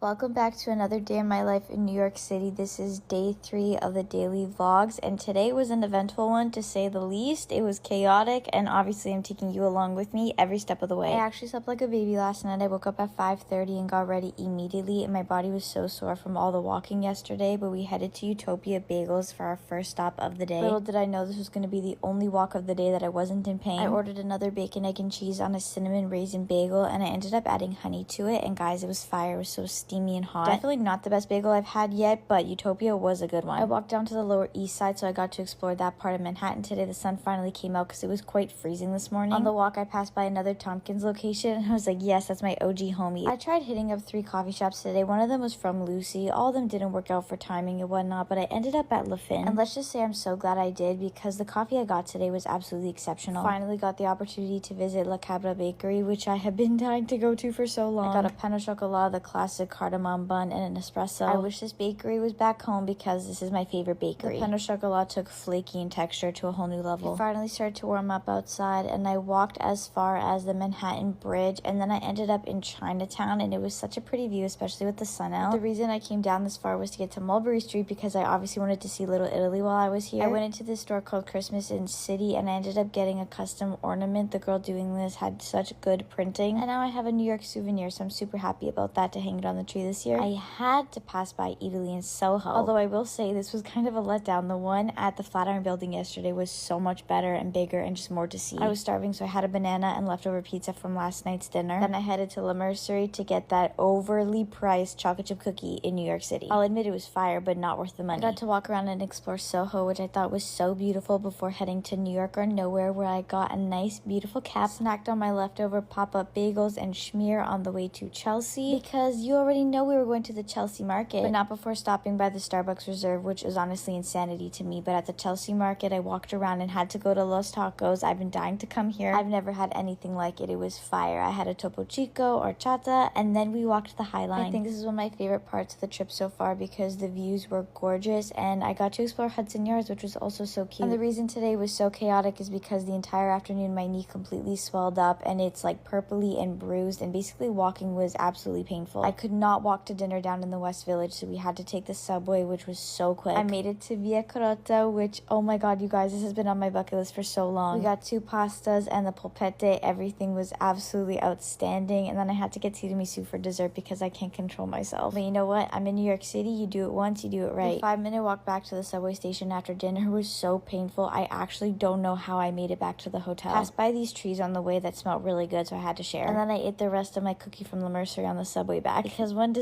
Welcome back to another day in my life in New York City. This is day 3 of the daily vlogs, and today was an eventful one to say the least. It was chaotic, and obviously I'm taking you along with me every step of the way. I actually slept like a baby last night. I woke up at 5:30 and got ready immediately, and my body was so sore from all the walking yesterday, but we headed to Utopia Bagels for our first stop of the day. Little did I know this was going to be the only walk of the day that I wasn't in pain. I ordered another bacon, egg, and cheese on a cinnamon raisin bagel, and I ended up adding honey to it, and guys, it was fire. It was so steamy and hot. Definitely not the best bagel I've had yet, but Utopia was a good one. I walked down to the Lower East Side, so I got to explore that part of Manhattan today. The sun finally came out because it was quite freezing this morning. On the walk, I passed by another Tompkins location, and I was like, yes, that's my OG homie. I tried hitting up 3 coffee shops today. One of them was from Lucy. All of them didn't work out for timing and whatnot, but I ended up at Le Fin. And let's just say I'm so glad I did, because the coffee I got today was absolutely exceptional. Finally got the opportunity to visit La Cabra Bakery, which I have been dying to go to for so long. I got a pain au chocolat, the classic cardamom bun, and an espresso. I wish this bakery was back home because this is my favorite bakery. The pain au chocolat took flaky in texture to a whole new level. It finally started to warm up outside, and I walked as far as the Manhattan Bridge, and then I ended up in Chinatown, and it was such a pretty view, especially with the sun out. The reason I came down this far was to get to Mulberry Street because I obviously wanted to see Little Italy while I was here. I went into this store called Christmas in City, and I ended up getting a custom ornament. The girl doing this had such good printing, and now I have a New York souvenir, so I'm super happy about that to hang it on the tree this year. I had to pass by Italy in Soho, although I will say this was kind of a letdown. The one at the Flatiron Building yesterday was so much better and bigger and just more to see. I was starving, so I had a banana and leftover pizza from last night's dinner. Then I headed to La Mercerie to get that overly priced chocolate chip cookie in New York City. I'll admit it was fire, but not worth the money. I got to walk around and explore Soho, which I thought was so beautiful, before heading to New York or Nowhere, where I got a nice, beautiful cap, snacked on my leftover pop-up bagels and schmear on the way to Chelsea, because you already know we were going to the Chelsea market, but not before stopping by the Starbucks Reserve, which was honestly insanity to me. But at the Chelsea market, I walked around and had to go to Los Tacos. I've been dying to come here. I've never had anything like it. It was fire. I had a Topo Chico, horchata, and then we walked the High Line. I think this is one of my favorite parts of the trip so far because the views were gorgeous, and I got to explore Hudson Yards, which was also so cute. And the reason today was so chaotic is because the entire afternoon my knee completely swelled up, and it's like purpley and bruised, and basically walking was absolutely painful. I could not walk to dinner down in the West Village, so we had to take the subway, which was so quick. I made it to Via Carota, which, oh my god, you guys, this has been on my bucket list for so long. We got 2 pastas and the polpette. Everything was absolutely outstanding, and then I had to get tiramisu for dessert because I can't control myself. But you know what? I'm in New York City. You do it once, you do it right. The 5-minute walk back to the subway station after dinner was so painful. I actually don't know how I made it back to the hotel. Passed by these trees on the way that smelled really good, so I had to share. And then I ate the rest of my cookie from La Mercerie on the subway back, because one dessert